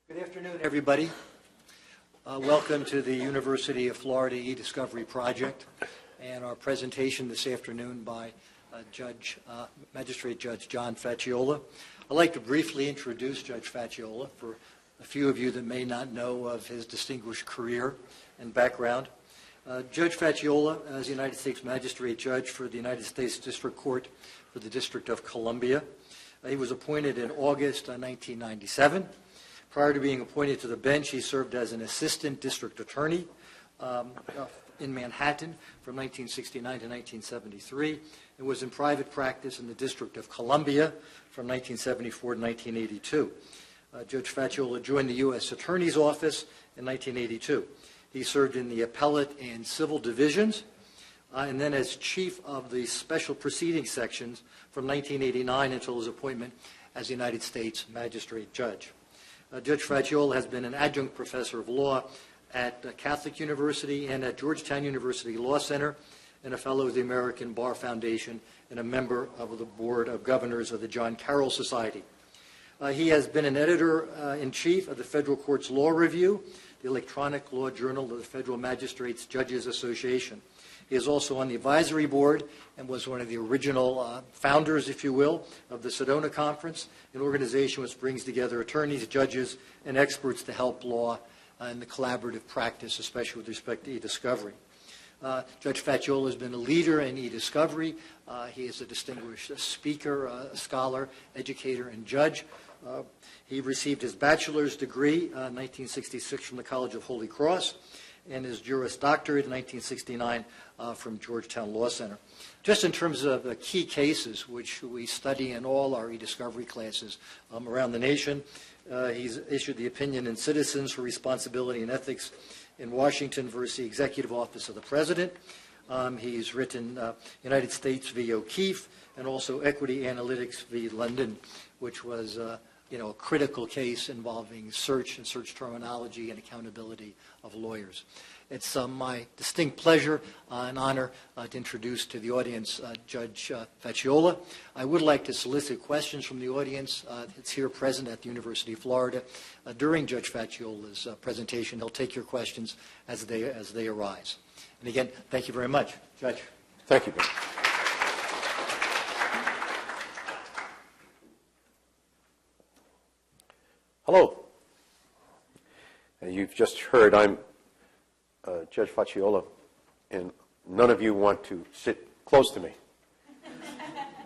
Good afternoon, everybody. Welcome to the University of Florida e-Discovery Project and our presentation this afternoon by Magistrate Judge John Facciola. I'd like to briefly introduce Judge Facciola for a few of you that may not know of his distinguished career and background. Judge Facciola is the United States Magistrate Judge for the United States District Court for the District of Columbia. He was appointed in August 1997. Prior to being appointed to the bench, he served as an assistant district attorney in Manhattan from 1969 to 1973 and was in private practice in the District of Columbia from 1974 to 1982. Judge Facciola joined the U.S. Attorney's Office in 1982. He served in the appellate and civil divisions and then as chief of the special proceedings sections from 1989 until his appointment as the United States Magistrate Judge. Judge Facciola has been an adjunct professor of law at Catholic University and at Georgetown University Law Center, and a fellow of the American Bar Foundation and a member of the Board of Governors of the John Carroll Society. He has been an editor-in-chief of the Federal Courts Law Review, the electronic law journal of the Federal Magistrates Judges Association. He is also on the advisory board and was one of the original founders, if you will, of the Sedona Conference, an organization which brings together attorneys, judges, and experts to help law in the collaborative practice, especially with respect to e-discovery. Judge Facciola has been a leader in e-discovery. He is a distinguished speaker, scholar, educator, and judge. He received his bachelor's degree in 1966 from the College of Holy Cross and his Juris Doctorate in 1969 from Georgetown Law Center. Just in terms of the key cases which we study in all our e-discovery classes around the nation, he's issued the opinion in Citizens for Responsibility and Ethics in Washington versus the Executive Office of the President. He's written United States v. O'Keefe and also Equity Analytics v. London, which was a critical case involving search and search terminology and accountability of lawyers. It's my distinct pleasure and honor to introduce to the audience Judge Facciola. I would like to solicit questions from the audience that's here present at the University of Florida. During Judge Facciola's presentation, he'll take your questions as they arise. And again, thank you very much. Judge. Thank you, Ben. Hello. You've just heard I'm Judge Facciola, and none of you want to sit close to me.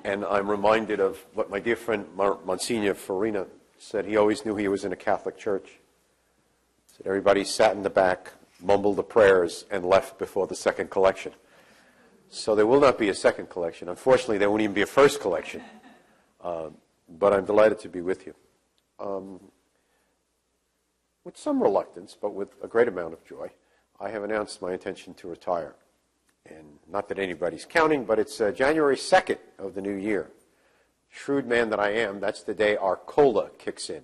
And I'm reminded of what my dear friend Monsignor Farina said. He always knew he was in a Catholic church. He said everybody sat in the back, mumbled the prayers, and left before the second collection. So there will not be a second collection. Unfortunately, there won't even be a first collection. But I'm delighted to be with you. With some reluctance, but with a great amount of joy, I have announced my intention to retire. And not that anybody's counting, but it's January 2nd of the new year. Shrewd man that I am, that's the day our COLA kicks in.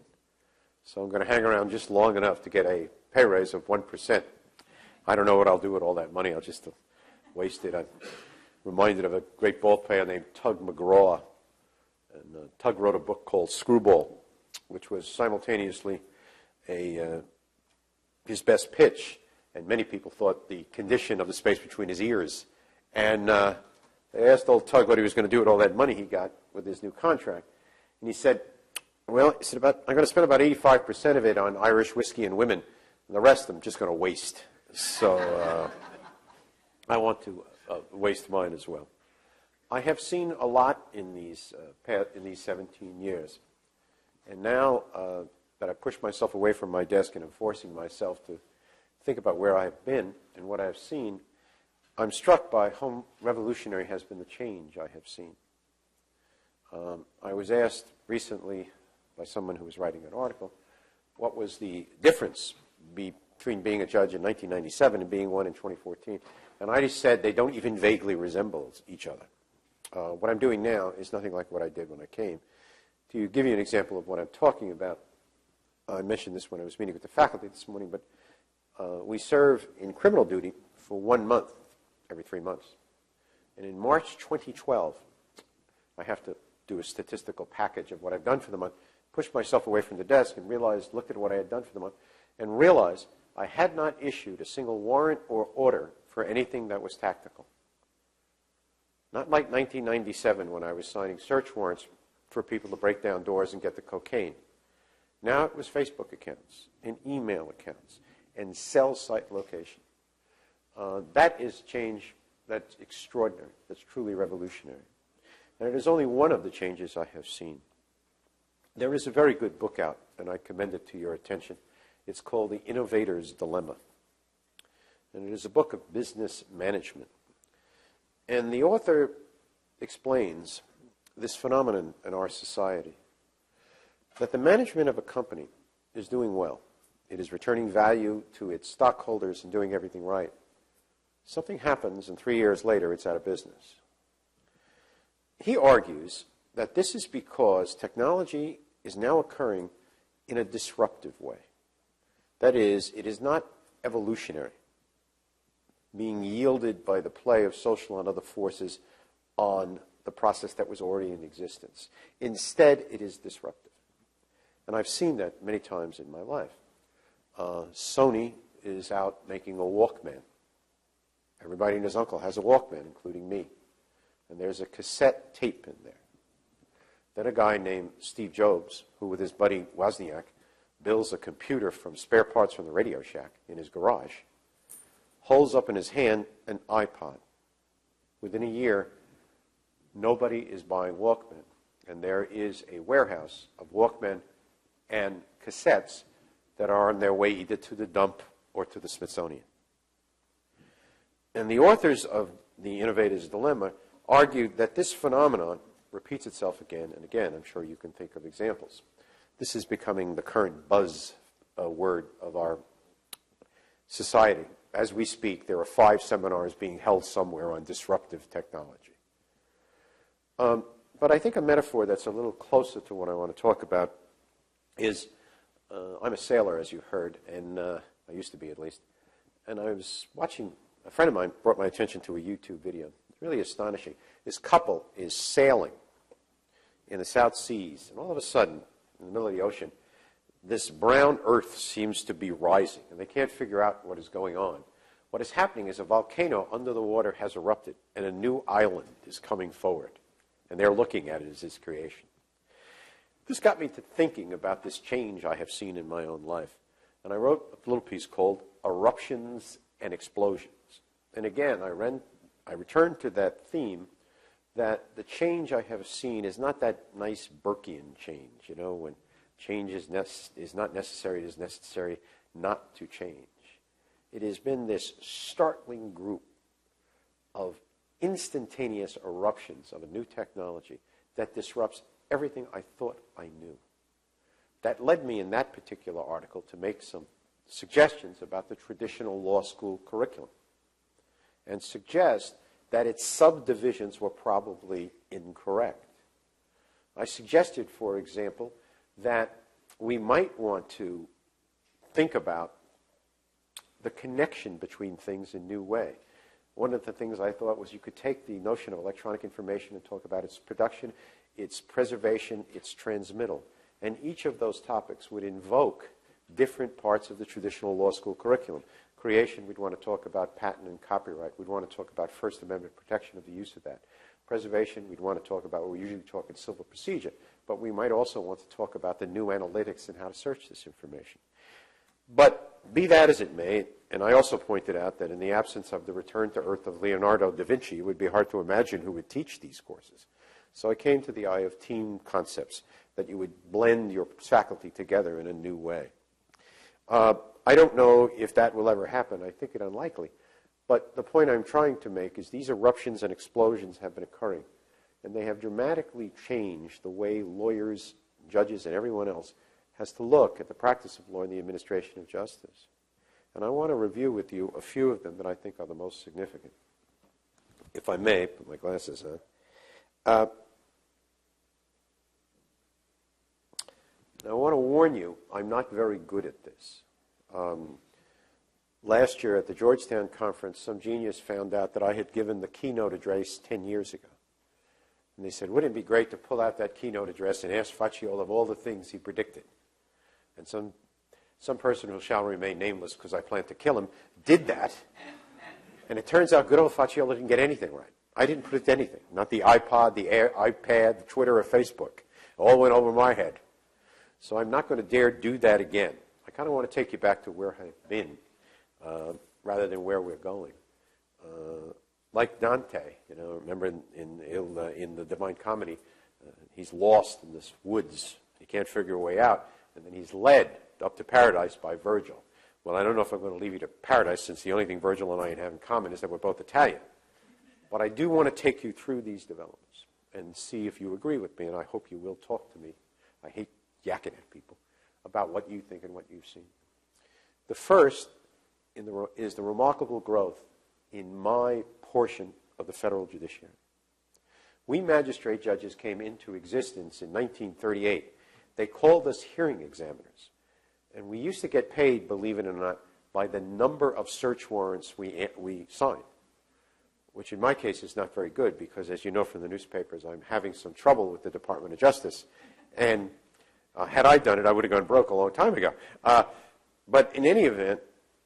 So I'm going to hang around just long enough to get a pay raise of 1%. I don't know what I'll do with all that money. I'll just waste it. I'm reminded of a great ball player named Tug McGraw. And Tug wrote a book called Screwball, which was simultaneously his best pitch, and many people thought the condition of the space between his ears. And they asked old Tug what he was going to do with all that money he got with his new contract. And he said, well, I'm going to spend about 85% of it on Irish whiskey and women, and the rest I'm just going to waste. So I want to waste mine as well. I have seen a lot in these 17 years. And now that I push myself away from my desk and am forcing myself to think about where I have been and what I have seen, I'm struck by how revolutionary has been the change I have seen. I was asked recently by someone who was writing an article, what was the difference between being a judge in 1997 and being one in 2014? And I just said they don't even vaguely resemble each other. What I'm doing now is nothing like what I did when I came. To give you an example of what I'm talking about, I mentioned this when I was meeting with the faculty this morning, but we serve in criminal duty for 1 month every 3 months. And in March 2012, I have to do a statistical package of what I've done for the month, pushed myself away from the desk and looked at what I had done for the month, and realized I had not issued a single warrant or order for anything that was tactical. Not like 1997 when I was signing search warrants for people to break down doors and get the cocaine. Now it was Facebook accounts and email accounts and cell site location. That is change that's extraordinary, that's truly revolutionary. And it is only one of the changes I have seen. There is a very good book out, and I commend it to your attention. It's called The Innovator's Dilemma. And it is a book of business management. And the author explains this phenomenon in our society, that the management of a company is doing well. It is returning value to its stockholders and doing everything right. Something happens, and 3 years later, it's out of business. He argues that this is because technology is now occurring in a disruptive way. That is, it is not evolutionary, being yielded by the play of social and other forces on the process that was already in existence. Instead, it is disruptive. And I've seen that many times in my life. Sony is out making a Walkman. Everybody and his uncle has a Walkman, including me. And there's a cassette tape in there. Then a guy named Steve Jobs, who with his buddy Wozniak builds a computer from spare parts from the Radio Shack in his garage, holds up in his hand an iPod. Within a year, nobody is buying Walkman. And there is a warehouse of Walkman and cassettes that are on their way either to the dump or to the Smithsonian. And the authors of The Innovator's Dilemma argued that this phenomenon repeats itself again and again. I'm sure you can think of examples. This is becoming the current buzz word of our society. As we speak, there are 5 seminars being held somewhere on disruptive technology. But I think a metaphor that's a little closer to what I want to talk about is, I'm a sailor, as you heard, and I used to be at least, and I was watching, a friend of mine brought my attention to a YouTube video. It's really astonishing. This couple is sailing in the South Seas, and all of a sudden, in the middle of the ocean, this brown earth seems to be rising, and they can't figure out what is going on. What is happening is a volcano under the water has erupted, and a new island is coming forward, and they're looking at it as its creation. This got me to thinking about this change I have seen in my own life, and I wrote a little piece called Eruptions and Explosions. And again, I returned to that theme that the change I have seen is not that nice Burkean change, when change is not necessary, it is necessary not to change. It has been this startling group of instantaneous eruptions of a new technology that disrupts everything I thought I knew. That led me in that particular article to make some suggestions about the traditional law school curriculum and suggest that its subdivisions were probably incorrect. I suggested, for example, that we might want to think about the connection between things in a new way. One of the things I thought was you could take the notion of electronic information and talk about its production, its preservation, its transmittal. And each of those topics would invoke different parts of the traditional law school curriculum. Creation, we'd want to talk about patent and copyright. We'd want to talk about First Amendment protection of the use of that. Preservation, we'd want to talk about, we usually talk in civil procedure, but we might also want to talk about the new analytics and how to search this information. But be that as it may, and I also pointed out that in the absence of the return to earth of Leonardo da Vinci, it would be hard to imagine who would teach these courses. So I came to the eye of team concepts, that you would blend your faculty together in a new way. I don't know if that will ever happen. I think it unlikely. But the point I'm trying to make is these eruptions and explosions have been occurring, and they have dramatically changed the way lawyers, judges, and everyone else has to look at the practice of law and the administration of justice. And I want to review with you a few of them that I think are the most significant. If I may, put my glasses on. Now, I want to warn you, I'm not very good at this. Last year at the Georgetown conference, some genius found out that I had given the keynote address 10 years ago. And they said, wouldn't it be great to pull out that keynote address and ask Facciola of all the things he predicted? And some person who shall remain nameless because I plan to kill him did that. And it turns out good old Facciola didn't get anything right. I didn't predict anything. Not the iPod, the iPad, the Twitter, or Facebook. It all went over my head. So I'm not going to dare do that again. I kind of want to take you back to where I've been rather than where we're going. Like Dante, remember in the Divine Comedy, he's lost in this woods. He can't figure a way out, and then he's led up to paradise by Virgil. Well, I don't know if I'm going to leave you to paradise, since the only thing Virgil and I have in common is that we're both Italian. But I do want to take you through these developments and see if you agree with me, and I hope you will talk to me. I hate yakking at people about what you think and what you've seen. The first is the remarkable growth in my portion of the federal judiciary. We magistrate judges came into existence in 1938. They called us hearing examiners. And we used to get paid, believe it or not, by the number of search warrants we signed, which in my case is not very good because, as you know from the newspapers, I'm having some trouble with the Department of Justice. And had I done it, I would have gone broke a long time ago. But in any event,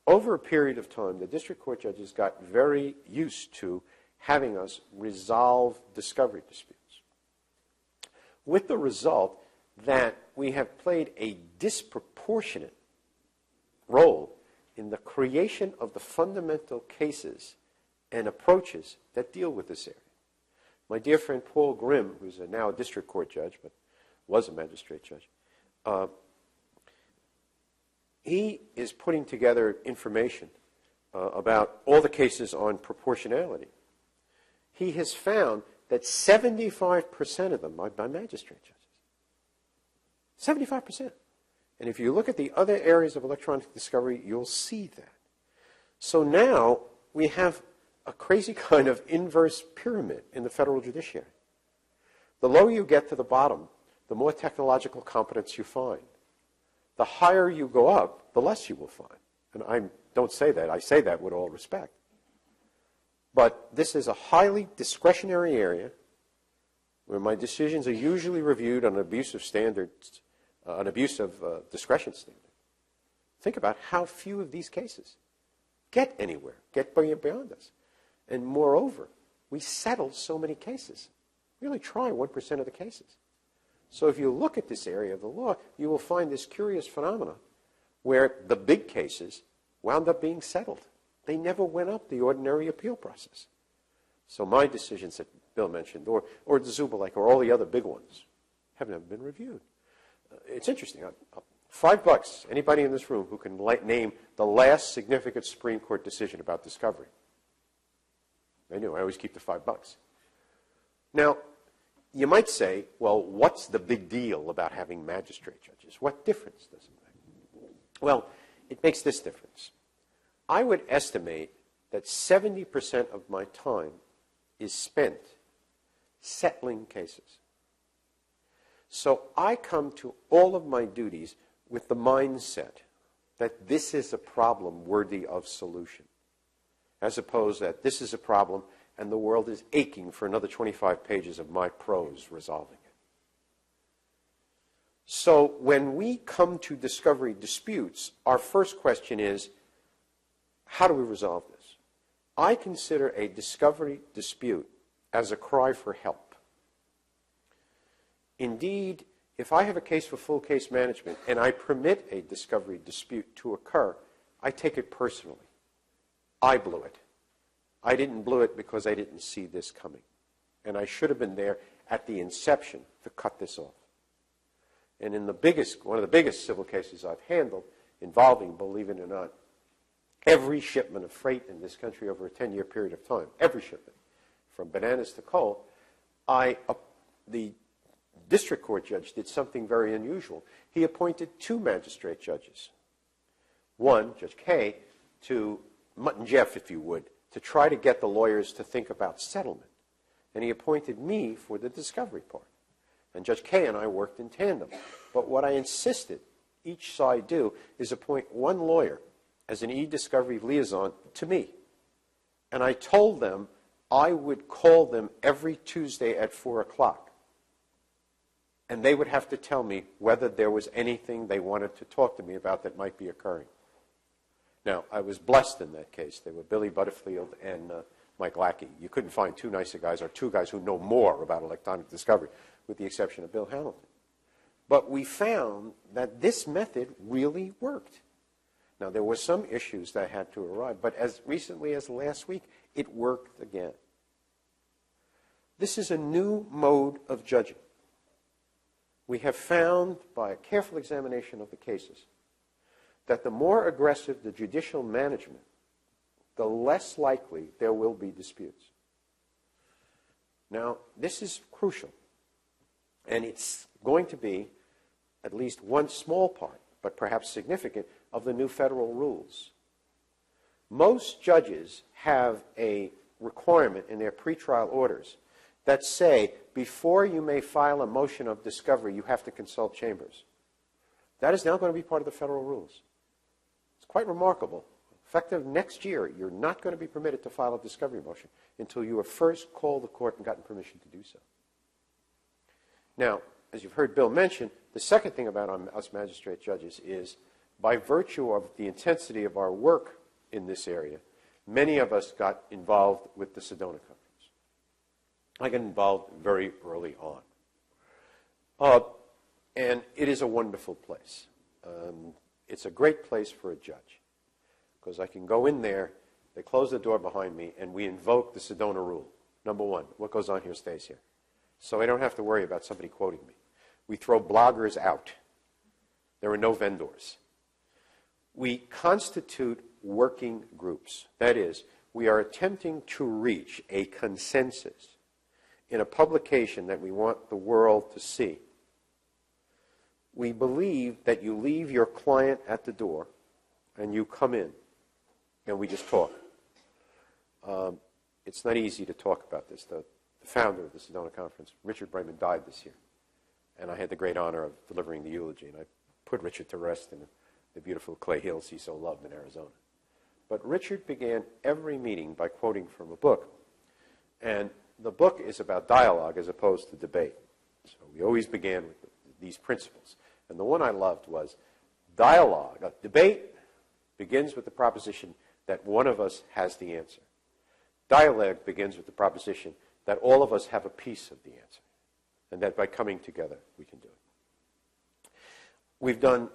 over a period of time, the district court judges got very used to having us resolve discovery disputes, with the result that we have played a disproportionate role in the creation of the fundamental cases and approaches that deal with this area. My dear friend Paul Grimm, who's now a district court judge, but was a magistrate judge, he is putting together information about all the cases on proportionality. He has found that 75% of them are by magistrate judges. 75%. And if you look at the other areas of electronic discovery, you'll see that. So now we have a crazy kind of inverse pyramid in the federal judiciary. The lower you get to the bottom, the more technological competence you find. The higher you go up, the less you will find. And I don't say that. I say that with all respect. But this is a highly discretionary area where my decisions are usually reviewed on an abuse of standards, an abuse of discretion standard. Think about how few of these cases get anywhere, get beyond us. And moreover, we settle so many cases. We only try 1% of the cases. So if you look at this area of the law, you will find this curious phenomena where the big cases wound up being settled. They never went up the ordinary appeal process. So my decisions that Bill mentioned, or the Zubalek, or all the other big ones, have never been reviewed. It's interesting. $5, anybody in this room who can name the last significant Supreme Court decision about discovery. I knew, I always keep the $5. Now, you might say, well, what's the big deal about having magistrate judges? What difference does it make? Well, it makes this difference. I would estimate that 70% of my time is spent settling cases. So I come to all of my duties with the mindset that this is a problem worthy of solution, as opposed that this is a problem and the world is aching for another 25 pages of my prose resolving it. So when we come to discovery disputes, our first question is, how do we resolve this? I consider a discovery dispute as a cry for help. Indeed, if I have a case for full case management and I permit a discovery dispute to occur, I take it personally. I blew it. I didn't blow it because I didn't see this coming. And I should have been there at the inception to cut this off. And in one of the biggest civil cases I've handled, involving, believe it or not, every shipment of freight in this country over a 10-year period of time, every shipment, from bananas to coal, the district court judge did something very unusual. He appointed 2 magistrate judges. One, Judge K, to Mutt and Jeff, if you would, to try to get the lawyers to think about settlement. And he appointed me for the discovery part. And Judge K and I worked in tandem. But what I insisted each side do is appoint one lawyer as an e-discovery liaison to me. And I told them I would call them every Tuesday at 4 o'clock, and they would have to tell me whether there was anything they wanted to talk to me about that might be occurring. Now, I was blessed in that case. They were Billy Butterfield and Mike Lackey. You couldn't find two nicer guys, or two guys who know more about electronic discovery, with the exception of Bill Hamilton. But we found that this method really worked. Now, there were some issues that had to arrive, but as recently as last week, it worked again. This is a new mode of judging. We have found, by a careful examination of the cases, that the more aggressive the judicial management, the less likely there will be disputes. Now, this is crucial, and it's going to be at least one small part, but perhaps significant, of the new federal rules. Most judges have a requirement in their pretrial orders that say, before you may file a motion of discovery, you have to consult chambers. That is now going to be part of the federal rules. It's quite remarkable. Effective next year, you're not going to be permitted to file a discovery motion until you have first called the court and gotten permission to do so. Now, as you've heard Bill mention, the second thing about us magistrate judges is, by virtue of the intensity of our work in this area, many of us got involved with the Sedona Conference. I got involved very early on. And it is a wonderful place. It's a great place for a judge, because I can go in there, they close the door behind me, and we invoke the Sedona rule. Number one, what goes on here stays here. So I don't have to worry about somebody quoting me. We throw bloggers out. There are no vendors. We constitute working groups. That is, we are attempting to reach a consensus in a publication that we want the world to see. We believe that you leave your client at the door and you come in and we just talk. It's not easy to talk about this. The founder of the Sedona Conference, Richard Brayman, died this year. And I had the great honor of delivering the eulogy. And I put Richard to rest in the beautiful Clay Hills he so loved in Arizona. But Richard began every meeting by quoting from a book. And the book is about dialogue as opposed to debate. So we always began with these principles. And the one I loved was dialogue. A debate begins with the proposition that one of us has the answer. Dialogue begins with the proposition that all of us have a piece of the answer, and that by coming together we can do it. We've done,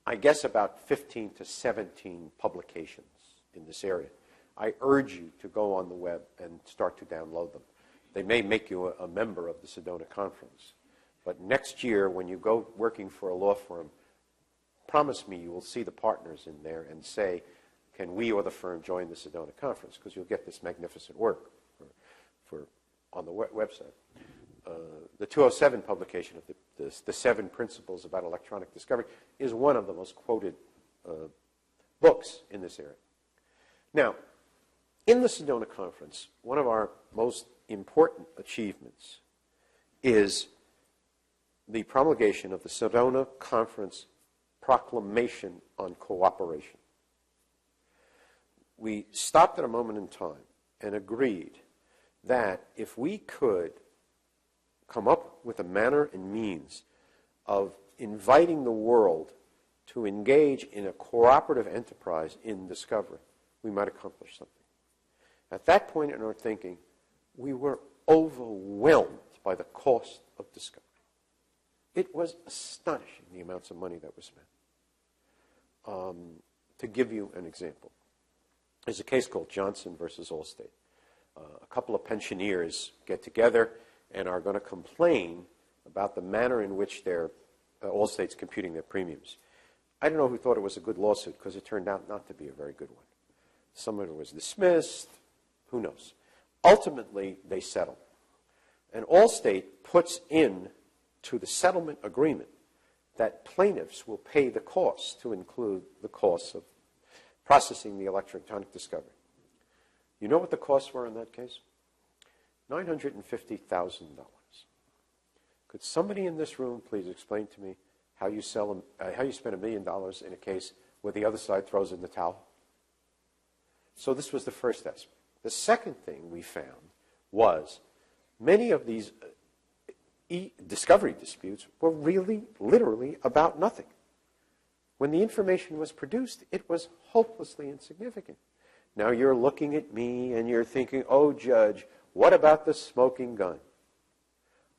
I guess, about 15 to 17 publications in this area. I urge you to go on the web and start to download them. They may make you a member of the Sedona Conference. But next year, when you go working for a law firm, promise me you will see the partners in there and say, can we or the firm join the Sedona Conference? Because you'll get this magnificent work on the website. The 207 publication of the 7 Principles about Electronic Discovery is one of the most quoted books in this area. Now, in the Sedona Conference, one of our most important achievements is the promulgation of the Sedona Conference Proclamation on Cooperation. We stopped at a moment in time and agreed that if we could come up with a manner and means of inviting the world to engage in a cooperative enterprise in discovery, we might accomplish something. At that point in our thinking, we were overwhelmed by the cost of discovery. It was astonishing, the amounts of money that was spent. To give you an example, there's a case called Johnson versus Allstate. A couple of pensioners get together and are going to complain about the manner in which Allstate's computing their premiums. I don't know who thought it was a good lawsuit, because it turned out not to be a very good one. Some of it was dismissed. Who knows? Ultimately, they settle. And Allstate puts in to the settlement agreement that plaintiffs will pay the cost, to include the costs of processing the electronic discovery. You know what the costs were in that case? $950,000. Could somebody in this room please explain to me how you spend $1 million in a case where the other side throws in the towel? So this was the first aspect. The second thing we found was many of these discovery disputes were really, literally about nothing. When the information was produced, it was hopelessly insignificant. Now you're looking at me and you're thinking, oh, Judge, what about the smoking gun?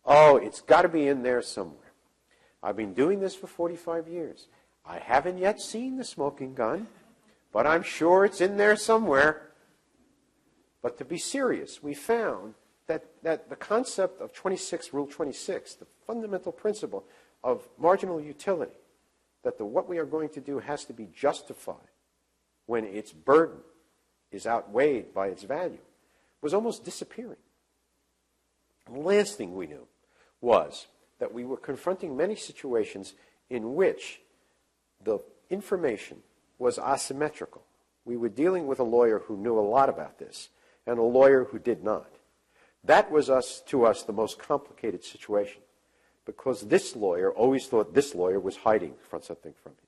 Oh, it's got to be in there somewhere. I've been doing this for 45 years. I haven't yet seen the smoking gun, but I'm sure it's in there somewhere. But to be serious, we found that the concept of Rule 26, the fundamental principle of marginal utility, that what we are going to do has to be justified when its burden is outweighed by its value, was almost disappearing. The last thing we knew was that we were confronting many situations in which the information was asymmetrical. We were dealing with a lawyer who knew a lot about this and a lawyer who did not. That was, to us, the most complicated situation, because this lawyer always thought this lawyer was hiding something from him.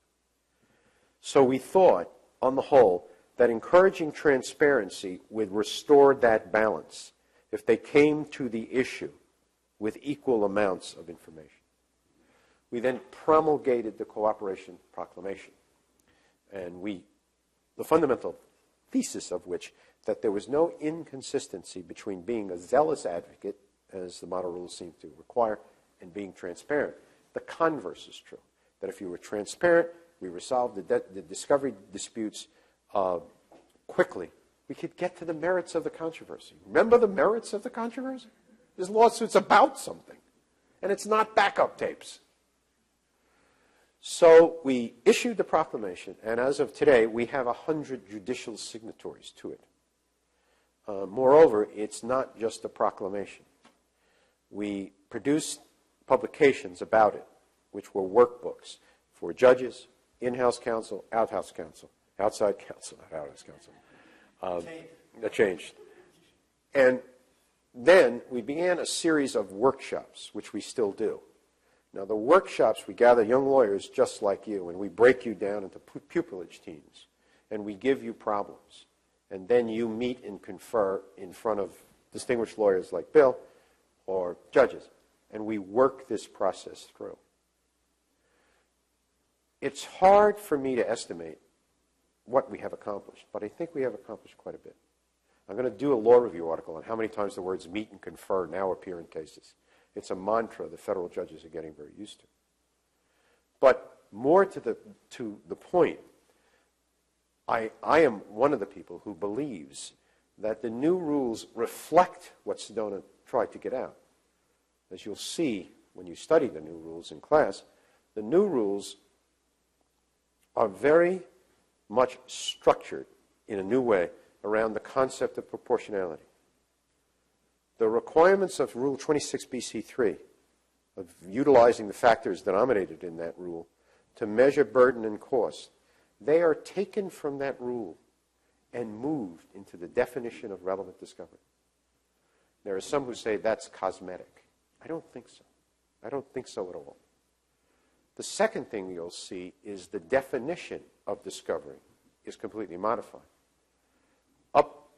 So we thought, on the whole, that encouraging transparency would restore that balance if they came to the issue with equal amounts of information. We then promulgated the Cooperation Proclamation, and the fundamental thesis of which, that there was no inconsistency between being a zealous advocate, as the model rules seem to require, and being transparent. The converse is true, that if you were transparent, we resolved the discovery disputes quickly. We could get to the merits of the controversy. Remember the merits of the controversy? This lawsuit's about something, and it's not backup tapes. So we issued the proclamation, and as of today, we have 100 judicial signatories to it. Moreover, it's not just a proclamation. We produced publications about it, which were workbooks for judges, in-house counsel, out-house counsel, outside counsel, not out-house counsel. That changed. And then we began a series of workshops, which we still do. Now, the workshops, we gather young lawyers just like you, and we break you down into pupillage teams, and we give you problems. And then you meet and confer in front of distinguished lawyers like Bill or judges, and we work this process through. It's hard for me to estimate what we have accomplished, but I think we have accomplished quite a bit. I'm going to do a law review article on how many times the words meet and confer now appear in cases. It's a mantra the federal judges are getting very used to. But more to the point, I am one of the people who believes that the new rules reflect what Sedona tried to get out. As you'll see when you study the new rules in class, the new rules are very much structured in a new way around the concept of proportionality. The requirements of Rule 26BC3, of utilizing the factors denominated in that rule to measure burden and cost, they are taken from that rule and moved into the definition of relevant discovery. There are some who say that's cosmetic. I don't think so. I don't think so at all. The second thing you'll see is the definition of discovery is completely modified. Up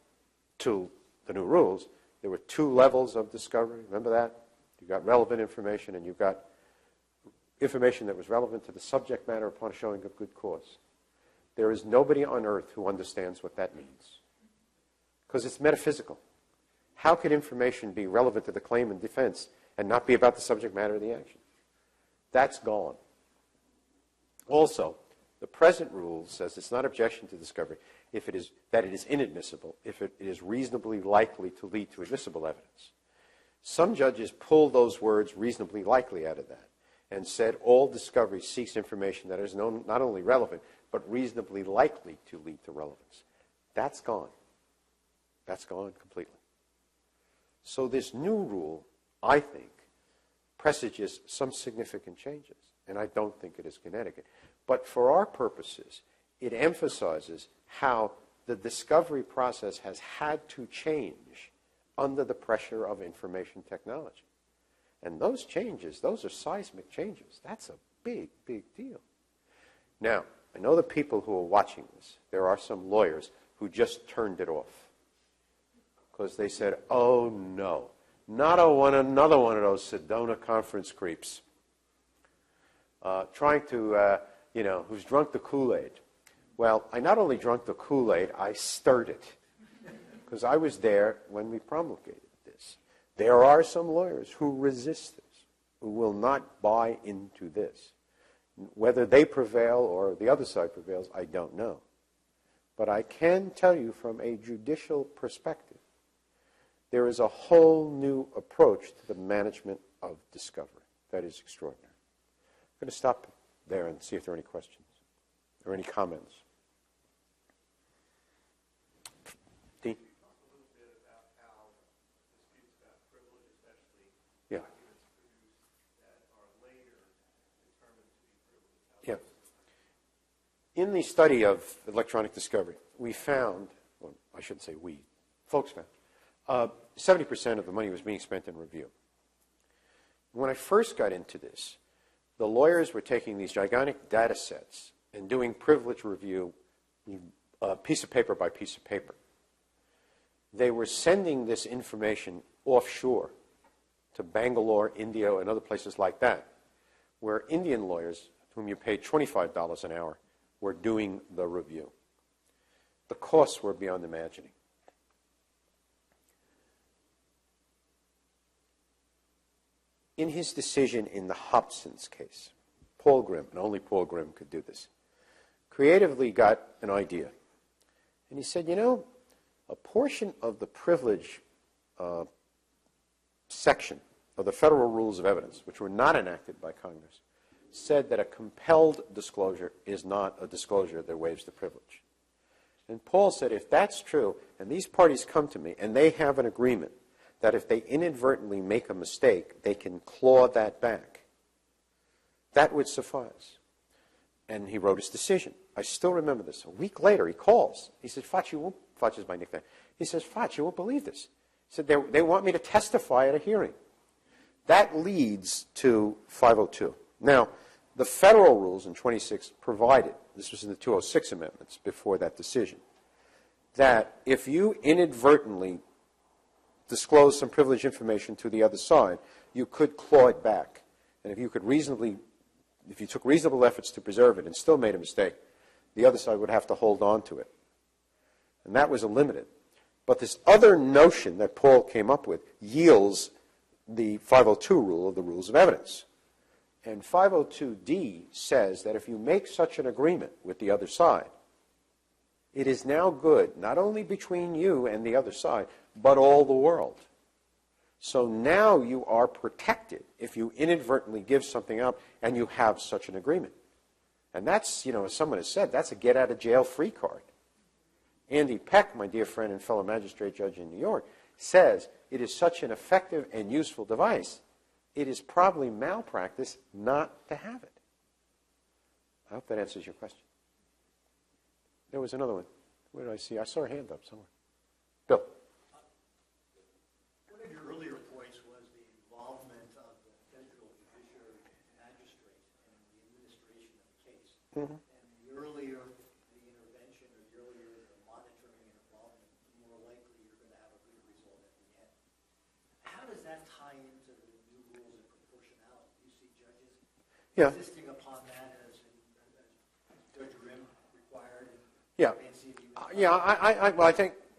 to the new rules, there were 2 levels of discovery. Remember that? You got relevant information, and you've got information that was relevant to the subject matter upon a showing of good cause. There is nobody on earth who understands what that means, because it's metaphysical. How could information be relevant to the claim and defense and not be about the subject matter of the action? That's gone. Also, the present rule says it's not objection to discovery if it is that it is inadmissible, if it is reasonably likely to lead to admissible evidence. Some judges pulled those words reasonably likely out of that and said all discovery seeks information that is not only relevant, but reasonably likely to lead to relevance. That's gone. That's gone completely. So this new rule, I think, presages some significant changes, and I don't think it is Connecticut. But for our purposes, it emphasizes how the discovery process has had to change under the pressure of information technology. And those changes, those are seismic changes. That's a big, big deal. Now, I know the people who are watching this, there are some lawyers who just turned it off. because they said, oh no, another one of those Sedona conference creeps trying to, who's drunk the Kool-Aid. Well, I not only drank the Kool-Aid, I stirred it, because I was there when we promulgated this. There are some lawyers who resist this, who will not buy into this. Whether they prevail or the other side prevails, I don't know. But I can tell you from a judicial perspective, there is a whole new approach to the management of discovery that is extraordinary. I'm going to stop there and see if there are any questions or any comments. Dean? Talk a little bit about how disputes about privilege, especially Yeah. documents produced that are later determined to be privileged. Yeah. In the study of electronic discovery, we found, well, I shouldn't say we, folks found, 70% of the money was being spent in review. When I first got into this, the lawyers were taking these gigantic data sets and doing privilege review piece of paper by piece of paper. They were sending this information offshore to Bangalore, India, and other places like that, where Indian lawyers, whom you paid $25 an hour, were doing the review. The costs were beyond imagining. In his decision in the Hobson's case, Paul Grimm, and only Paul Grimm could do this, creatively got an idea. And he said, a portion of the privilege section of the Federal Rules of Evidence, which were not enacted by Congress, said that a compelled disclosure is not a disclosure that waives the privilege. And Paul said, if that's true, and these parties come to me, and they have an agreement that if they inadvertently make a mistake, they can claw that back, that would suffice. And he wrote his decision. I still remember this. A week later, he calls. He said, Facci is my nickname. He says, Facci, you won't believe this. He said, they want me to testify at a hearing. That leads to 502. Now, the federal rules in 26 provided, this was in the 206 amendments before that decision, that if you inadvertently disclose some privileged information to the other side, you could claw it back. And if you took reasonable efforts to preserve it and still made a mistake, the other side would have to hold on to it. And that was limited. But this other notion that Paul came up with yields the 502 rule of the Rules of Evidence. And 502D says that if you make such an agreement with the other side, it is now good, not only between you and the other side, but all the world. So now you are protected if you inadvertently give something up and you have such an agreement. And that's, as someone has said, that's a get-out-of-jail-free card. Andy Peck, my dear friend and fellow magistrate judge in New York, says it is such an effective and useful device, it is probably malpractice not to have it. I hope that answers your question. There was another one. Where did I see? I saw a hand up somewhere. Bill. One of your earlier points was the involvement of the federal judiciary magistrate in the administration of the case. Mm-hmm. And the earlier the intervention or the earlier the monitoring and involvement, the more likely you're going to have a good result at the end. How does that tie into the new rules of proportionality? Do you see judges insisting upon that as Judge Grimm required? Yeah.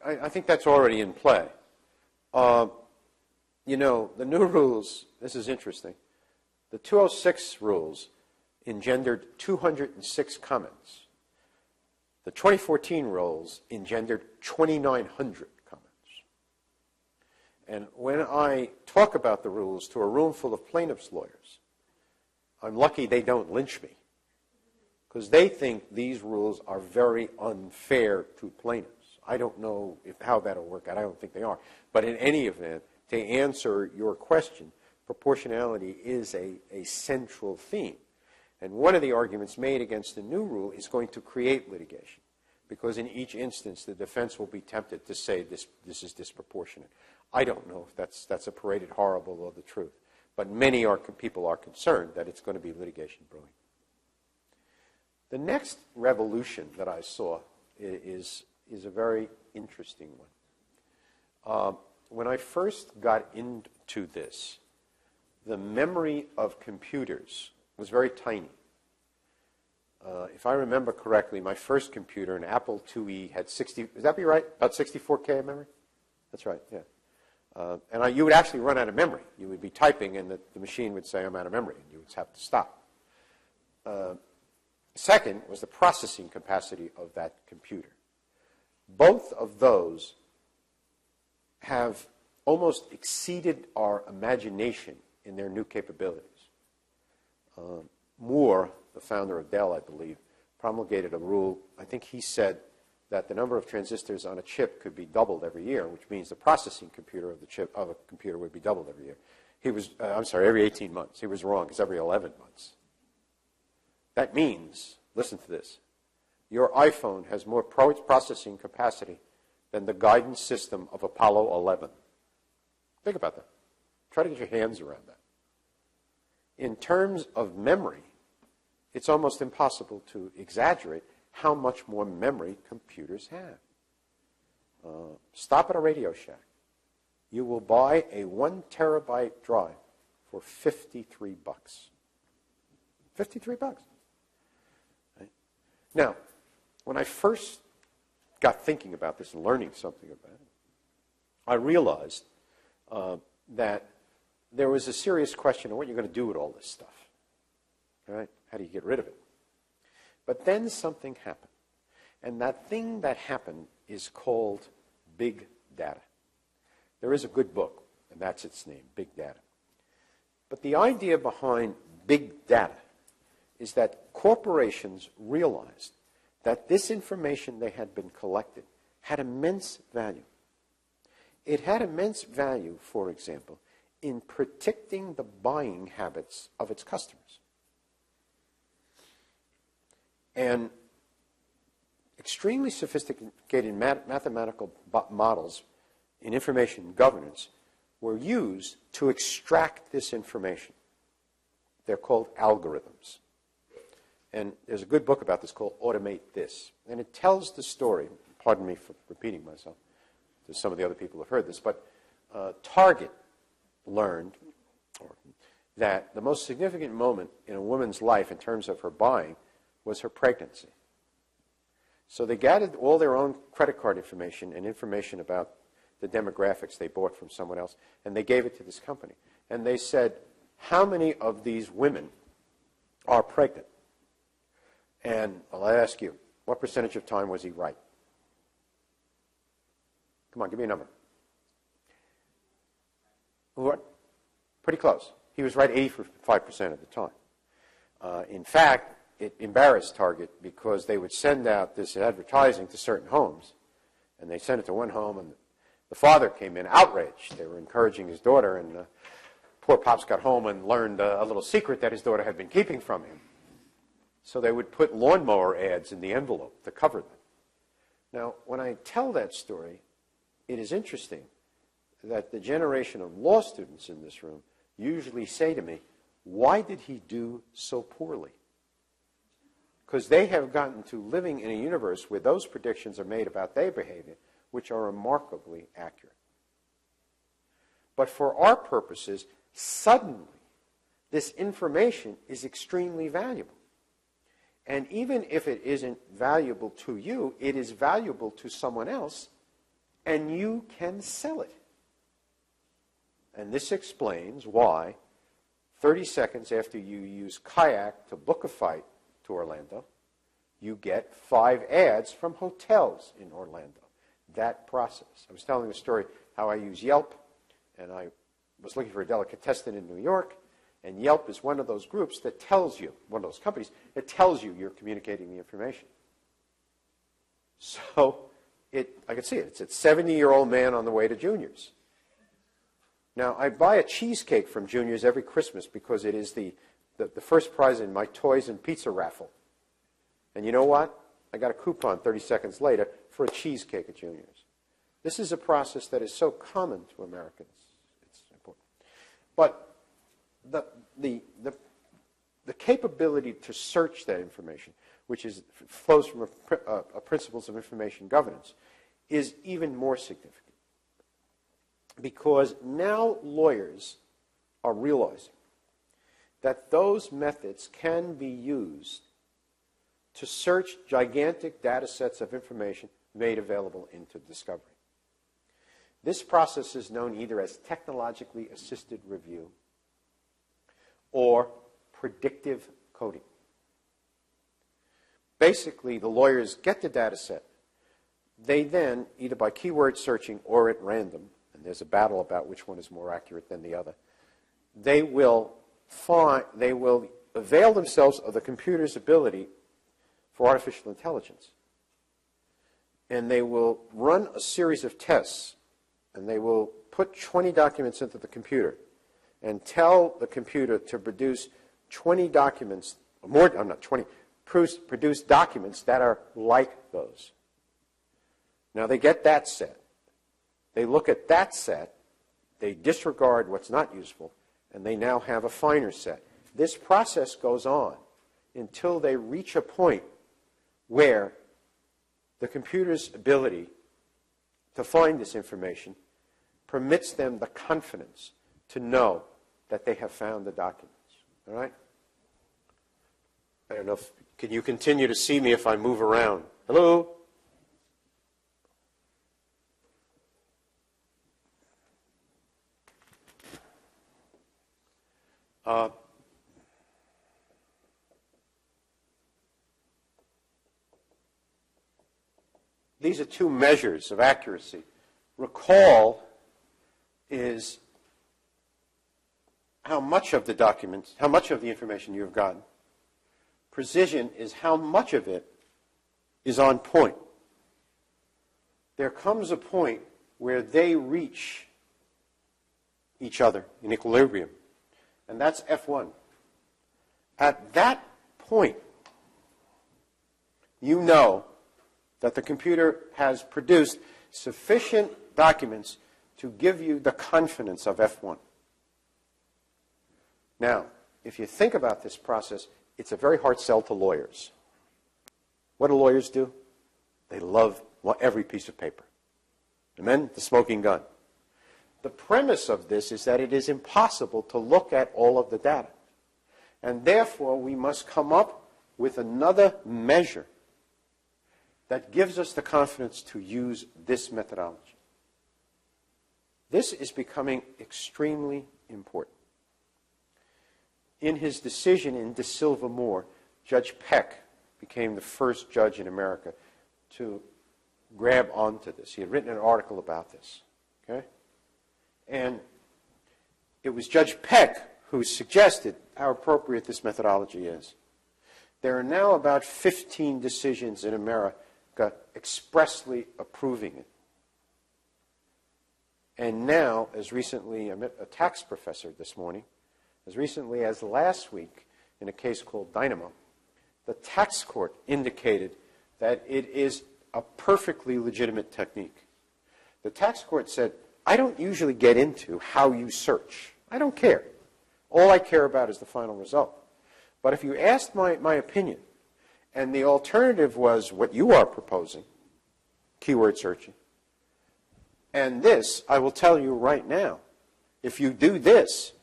I think that's already in play. The new rules, this is interesting. The 206 rules engendered 206 comments. The 2014 rules engendered 2,900 comments. And when I talk about the rules to a room full of plaintiffs' lawyers, I'm lucky they don't lynch me, because they think these rules are very unfair to plaintiffs. I don't know how that'll work out. I don't think they are. But in any event, to answer your question, proportionality is a central theme. And one of the arguments made against the new rule is going to create litigation, because in each instance the defense will be tempted to say this is disproportionate. I don't know if that's a paraded horrible of the truth. But many people are concerned that it's going to be litigation brewing. The next revolution that I saw is a very interesting When I first got into this, the memory of computers was very tiny. If I remember correctly, my first computer, an Apple IIe, had 60, would that be right? About 64K memory? That's right, yeah. And you would actually run out of memory. You would be typing and the machine would say, I'm out of memory, and you would have to stop. Second was the processing capacity of that computer. Both of those have almost exceeded our imagination in their new capabilities. Moore, the founder of Dell, I believe, promulgated a rule. I think he said that the number of transistors on a chip could be doubled every year, which means the processing computer of the chip of a computer would be doubled every year. He was, every 18 months. He was wrong. It's every 11 months. That means, listen to this, your iPhone has more processing capacity than the guidance system of Apollo 11. Think about that. Try to get your hands around that. In terms of memory, it's almost impossible to exaggerate how much more memory computers have. Stop at a Radio Shack. You will buy a 1 terabyte drive for $53. $53. Right? Now, when I first got thinking about this and learning something about it, I realized that there was a serious question of what you're going to do with all this stuff. All right? How do you get rid of it? But then something happened. And that thing that happened is called big data. There is a good book, and that's its name, Big Data. But the idea behind big data is that corporations realized that this information they had been collected had immense value. It had immense value, for example, in predicting the buying habits of its customers. And extremely sophisticated mathematical models in information governance were used to extract this information. They're called algorithms. And there's a good book about this called Automate This. And it tells the story, pardon me for repeating myself, to some of the other people who have heard this, but Target learned that the most significant moment in a woman's life in terms of her buying was her pregnancy. So they gathered all their own credit card information and information about the demographics they bought from someone else, and they gave it to this company. And they said, how many of these women are pregnant? And I'll ask you, what percentage of time was he right? Come on, give me a number. What? Pretty close. He was right 85% of the time. In fact, it embarrassed Target because they would send out this advertising to certain homes, and they sent it to one home, and the father came in outraged. They were encouraging his daughter, and poor Pops got home and learned a little secret that his daughter had been keeping from him. So they would put lawnmower ads in the envelope to cover them. Now, when I tell that story, it is interesting that the generation of law students in this room usually say to me, why did he do so poorly? Because they have gotten to living in a universe where those predictions are made about their behavior, which are remarkably accurate. But for our purposes, suddenly, this information is extremely valuable. And even if it isn't valuable to you, it is valuable to someone else, and you can sell it. And this explains why 30 seconds after you use Kayak to book a flight to Orlando, you get 5 ads from hotels in Orlando. That process. I was telling the story how I use Yelp, and I was looking for a delicatessen in New York, and Yelp is one of those groups that tells you, one of those companies, that tells you you're communicating the information. So I could see it. It's a 70-year-old man on the way to Junior's. Now, I buy a cheesecake from Junior's every Christmas because it is the first prize in my toys and pizza raffle. And you know what? I got a coupon 30 seconds later for a cheesecake at Junior's. This is a process that is so common to Americans. It's important. But the capability to search that information, which flows from principles of information governance, is even more significant. because now lawyers are realizing that those methods can be used to search gigantic data sets of information made available into discovery. This process is known either as technologically assisted review or predictive coding. Basically, the lawyers get the data set. They then, either by keyword searching or at random, and there's a battle about which one is more accurate than the other, they will avail themselves of the computer's ability for artificial intelligence. And they will run a series of tests, and they will put 20 documents into the computer and tell the computer to produce 20 documents, produce documents that are like those. Now they get that set. They look at that set, they disregard what's not useful, and they now have a finer set. This process goes on until they reach a point where the computer's ability to find this information permits them the confidence to know that they have found the documents. All right? I don't know if, can you continue to see me if I move around? Hello? These are two measures of accuracy. Recall is how much of the documents, how much of the information you've gotten. Precision is how much of it is on point. There comes a point where they reach each other in equilibrium, and that's F1. At that point, you know that the computer has produced sufficient documents to give you the confidence of F1. Now, if you think about this process, it's a very hard sell to lawyers. What do lawyers do? They love every piece of paper. And then the smoking gun. The premise of this is that it is impossible to look at all of the data. And therefore, we must come up with another measure that gives us the confidence to use this methodology. This is becoming extremely important. In his decision in De Silva Moore, Judge Peck became the first judge in America to grab onto this. He had written an article about this. Okay? And it was Judge Peck who suggested how appropriate this methodology is. There are now about 15 decisions in America expressly approving it. And now, as recently, I met a tax professor this morning, as recently as last week in a case called Dynamo, the tax court indicated that it is a perfectly legitimate technique. The tax court said, I don't usually get into how you search. I don't care. All I care about is the final result. But if you asked my opinion, and the alternative was what you are proposing, keyword searching, and this, I will tell you right now, if you do this,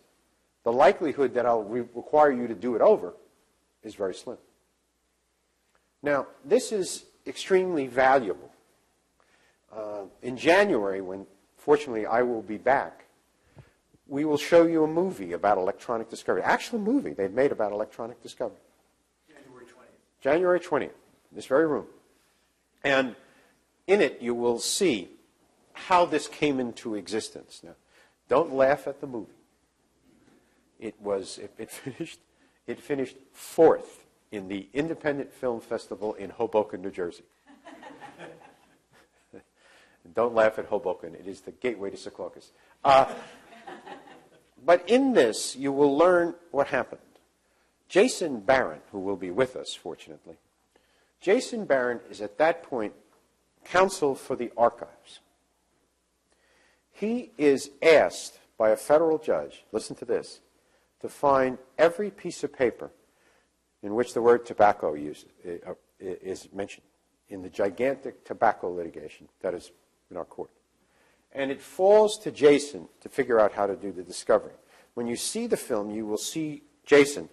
the likelihood that I'll require you to do it over is very slim. Now, this is extremely valuable. In January, when fortunately I will be back, we will show you a movie about electronic discovery. Actual movie they've made about electronic discovery. January 20th. January 20th, this very room. And in it you will see how this came into existence. Now, don't laugh at the movie. It finished fourth in the Independent Film Festival in Hoboken, New Jersey. Don't laugh at Hoboken. It is the gateway to Secaucus. But in this, you will learn what happened. Jason Barron, who will be with us, fortunately, Jason Barron is at that point counsel for the archives. He is asked by a federal judge, listen to this, to find every piece of paper in which the word tobacco is mentioned in the gigantic tobacco litigation that is in our court. And it falls to Jason to figure out how to do the discovery. When you see the film, you will see Jason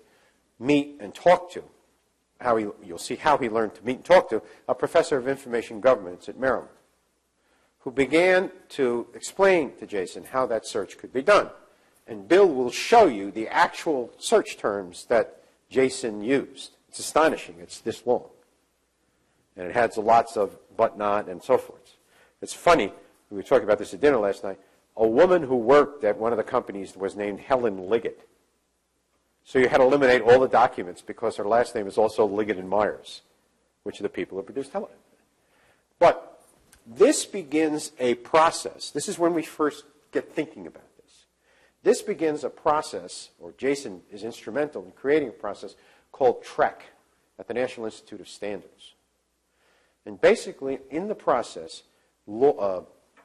meet and talk to, you'll see how he learned to meet and talk to a professor of information governance at Maryland, who began to explain to Jason how that search could be done. And Bill will show you the actual search terms that Jason used. It's astonishing. It's this long. And it has lots of but not and so forth. It's funny, we were talking about this at dinner last night, a woman who worked at one of the companies was named Helen Liggett. So you had to eliminate all the documents because her last name is also Liggett and Myers, which are the people who produced Helen. But this begins a process. This is when we first get thinking about this. This begins a process, or Jason is instrumental in creating a process called TREC at the National Institute of Standards. And basically, in the process,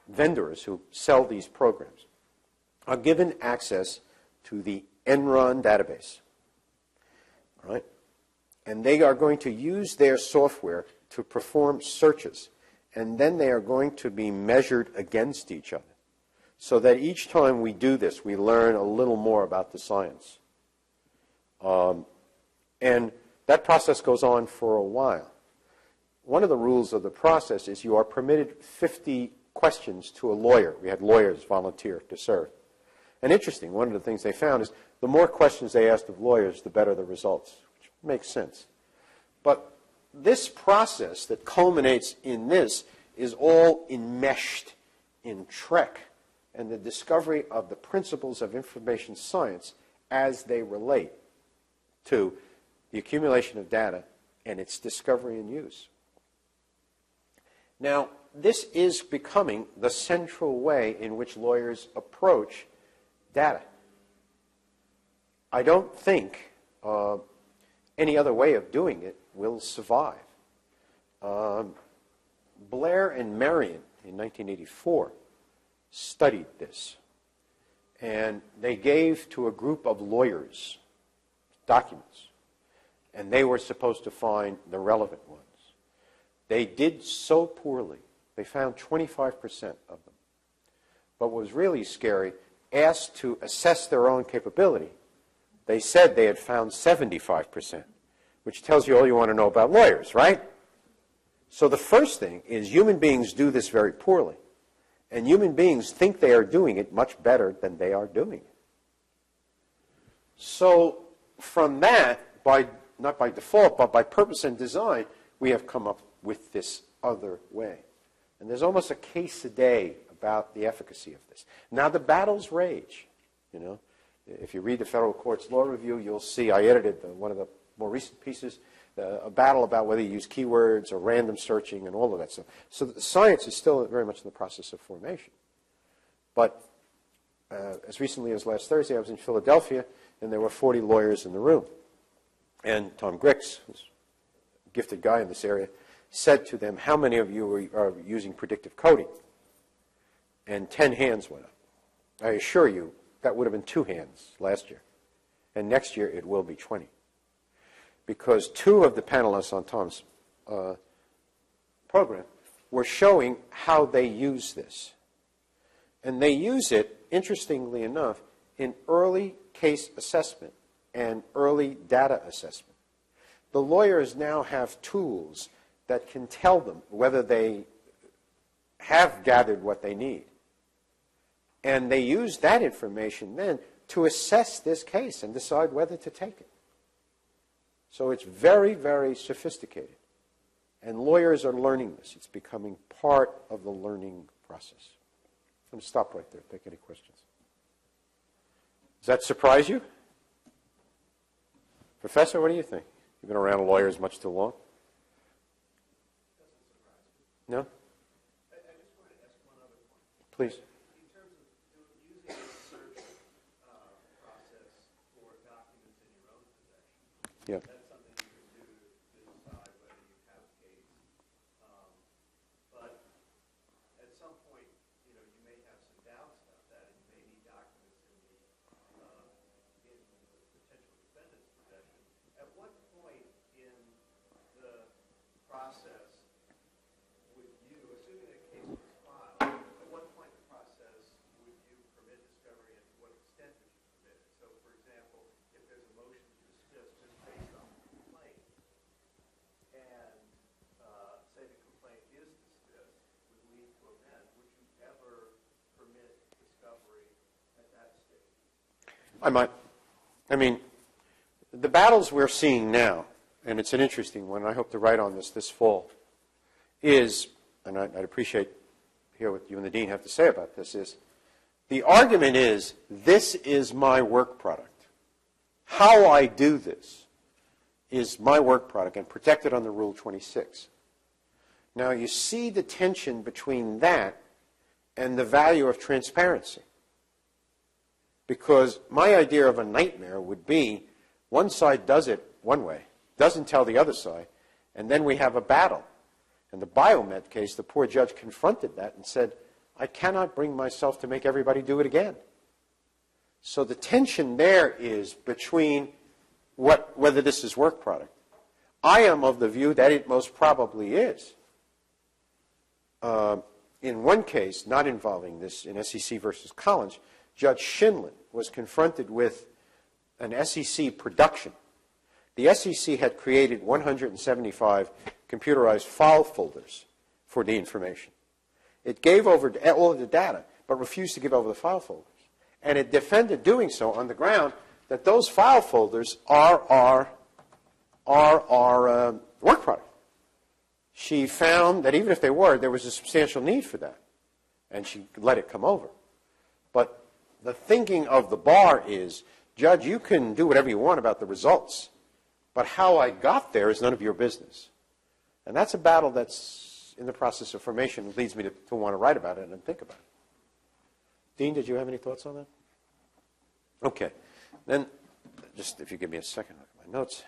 vendors who sell these programs are given access to the Enron database, right? And they are going to use their software to perform searches, and then they are going to be measured against each other, so that each time we do this, we learn a little more about the science. And that process goes on for a while. One of the rules of the process is you are permitted 50 questions to a lawyer. We had lawyers volunteer to serve. And interesting, one of the things they found is the more questions they asked of lawyers, the better the results, which makes sense. But this process that culminates in this is all enmeshed in TREC and the discovery of the principles of information science as they relate to the accumulation of data and its discovery and use. Now, this is becoming the central way in which lawyers approach data. I don't think any other way of doing it will survive. Blair and Marion in 1984 studied this, and they gave to a group of lawyers documents, and they were supposed to find the relevant ones. They did so poorly. They found 25% of them. But what was really scary, asked to assess their own capability, they said they had found 75%, which tells you all you want to know about lawyers, right? So the first thing is human beings do this very poorly, and human beings think they are doing it much better than they are doing it. So from that, not by default, but by purpose and design, we have come up with this other way. And there's almost a case a day about the efficacy of this. Now the battles rage. You know, if you read the federal court's law review, you'll see I edited one of the more recent pieces, a battle about whether you use keywords or random searching and all of that stuff. So the science is still very much in the process of formation. But as recently as last Thursday, I was in Philadelphia, and there were 40 lawyers in the room. And Tom Grix, who's a gifted guy in this area, said to them, how many of you are using predictive coding? And 10 hands went up. I assure you, that would have been 2 hands last year. And next year, it will be 20. Because 2 of the panelists on Tom's program were showing how they use this. And they use it, interestingly enough, in early case assessment and early data assessment. The lawyers now have tools that can tell them whether they have gathered what they need. And they use that information then to assess this case and decide whether to take it. So it's very, very sophisticated. And lawyers are learning this. It's becoming part of the learning process. I'm going to stop right there, take any questions. Does that surprise you? Professor, what do you think? You've been around lawyers much too long? No? I just wanted to ask one other point. Please. In terms of using the search process for documents in your own possession, Yeah. that's something you can do to decide whether you have a case. But at some point, you may have some doubts about that, and you may need documents in the potential defendant's possession. At what point in the process would you, assuming a case was filed, at what point in the process I might. I mean, the battles we're seeing now, and it's an interesting one, and I hope to write on this fall, is, and I'd appreciate to hear what you and the dean have to say about this, is the argument is, this is my work product. How I do this is my work product and protected under Rule 26. Now, you see the tension between that and the value of transparency. Because my idea of a nightmare would be one side does it one way, doesn't tell the other side, and then we have a battle. In the Biomed case, the poor judge confronted that and said, I cannot bring myself to make everybody do it again. So the tension there is between whether this is work product. I am of the view that it most probably is. In one case, not involving this, in SEC versus Collins, Judge Shinlin was confronted with an SEC production. The SEC had created 175 computerized file folders for the information. It gave over all of the data, but refused to give over the file folders. And it defended doing so on the ground that those file folders are our work product. She found that even if they were, there was a substantial need for that, and she let it come over. But the thinking of the bar is, Judge, you can do whatever you want about the results, but how I got there is none of your business. And that's a battle that's in the process of formation. It leads me to want to write about it and think about it. Dean, did you have any thoughts on that? Okay. Then, just if you give me a second, look at my notes.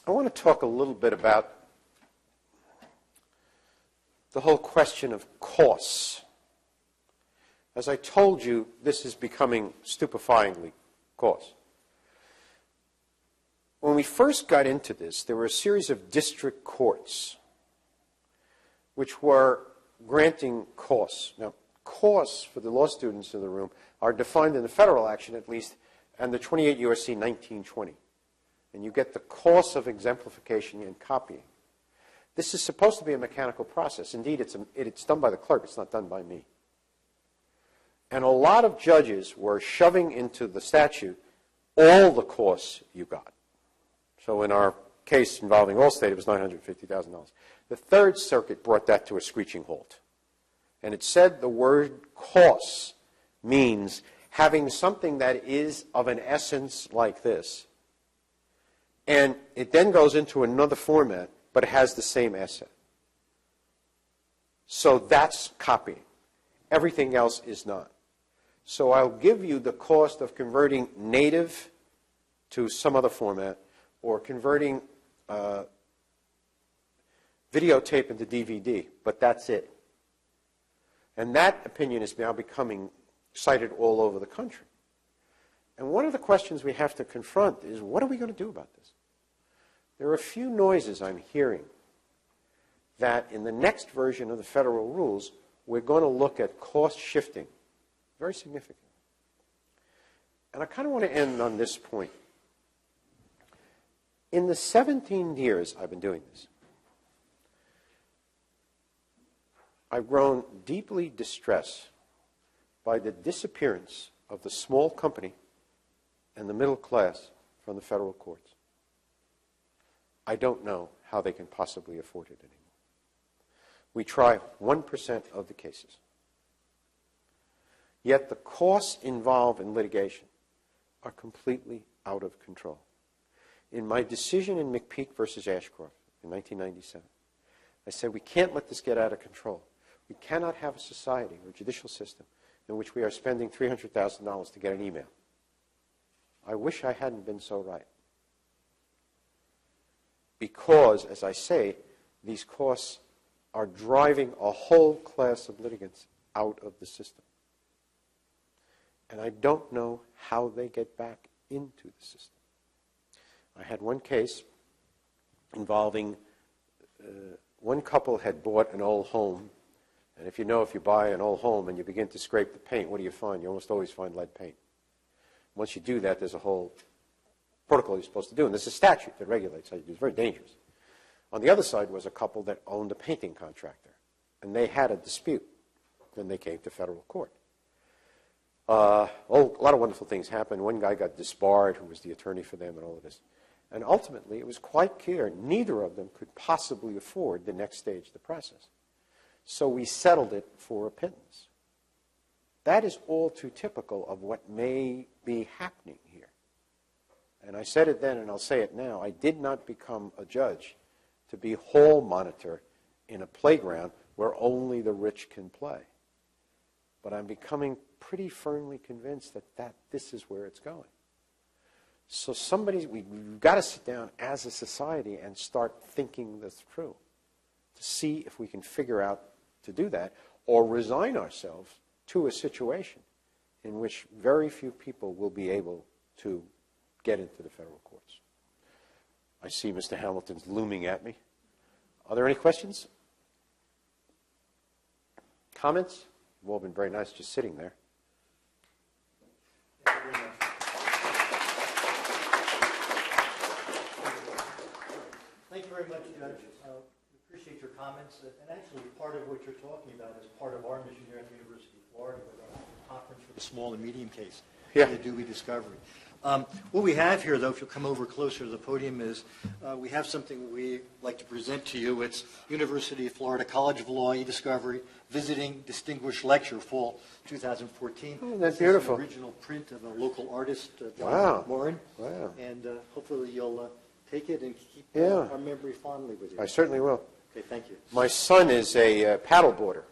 I want to talk a little bit about the whole question of costs. As I told you, this is becoming stupefyingly cost. When we first got into this, there were a series of district courts which were granting costs. Now, costs for the law students in the room are defined in the federal action, at least, and the 28 U.S.C. 1920. And you get the costs of exemplification and copying. This is supposed to be a mechanical process. Indeed, it's done by the clerk. It's not done by me. And a lot of judges were shoving into the statute all the costs you got. So in our case involving Allstate, it was $950,000. The Third Circuit brought that to a screeching halt. And it said the word costs means having something that is of an essence like this. And it then goes into another format, but it has the same asset. So that's copying. Everything else is not. So I'll give you the cost of converting native to some other format, or converting videotape into DVD, but that's it. And that opinion is now becoming cited all over the country. And one of the questions we have to confront is, what are we going to do about this? There are a few noises I'm hearing that in the next version of the federal rules, we're going to look at cost shifting very significantly. And I kind of want to end on this point. In the 17 years I've been doing this, I've grown deeply distressed by the disappearance of the small company and the middle class from the federal courts. I don't know how they can possibly afford it anymore. We try 1% of the cases. Yet the costs involved in litigation are completely out of control. In my decision in McPeak versus Ashcroft in 1997, I said we can't let this get out of control. We cannot have a society or a judicial system in which we are spending $300,000 to get an email. I wish I hadn't been so right. Because, as I say, these costs are driving a whole class of litigants out of the system. And I don't know how they get back into the system. I had one case involving one couple had bought an old home. And if you buy an old home and you begin to scrape the paint, what do you find? You almost always find lead paint. Once you do that, there's a whole protocol you're supposed to do. And there's a statute that regulates how you do it. It's very dangerous. On the other side was a couple that owned a painting contractor. and they had a dispute. Then they came to federal court. A lot of wonderful things happened. One guy got disbarred, who was the attorney for them, and all of this. And ultimately, it was quite clear neither of them could possibly afford the next stage of the process. So we settled it for a pittance. That is all too typical of what may be happening here. And I said it then, and I'll say it now. I did not become a judge to be hall monitor in a playground where only the rich can play. But I'm becoming pretty firmly convinced that this is where it's going. So we've got to sit down as a society and start thinking this through to see if we can figure out to do that or resign ourselves to a situation in which very few people will be able to get into the federal courts. I see Mr. Hamilton's looming at me. Are there any questions? Comments? You've all been very nice just sitting there. Thank you very much, Judge. We appreciate your comments. And actually, part of what you're talking about is part of our mission here at the University of Florida with our conference for the small and medium case, the Dewey Discovery. What we have here, though, if you'll come over closer to the podium, is we have something we like to present to you. It's University of Florida College of Law e-Discovery Visiting Distinguished Lecture, Fall 2014. Oh, that's beautiful. This is an original print of a local artist, John Wow. Morin. Wow. And hopefully you'll take it and keep our memory fondly with you. I certainly will. Okay, thank you. My son is a paddleboarder,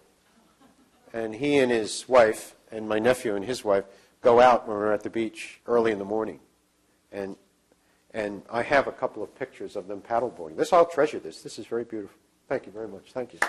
and he and his wife, and my nephew and his wife, go out when we're at the beach early in the morning. And I have a couple of pictures of them paddleboarding. I'll treasure this. This is very beautiful. Thank you very much. Thank you.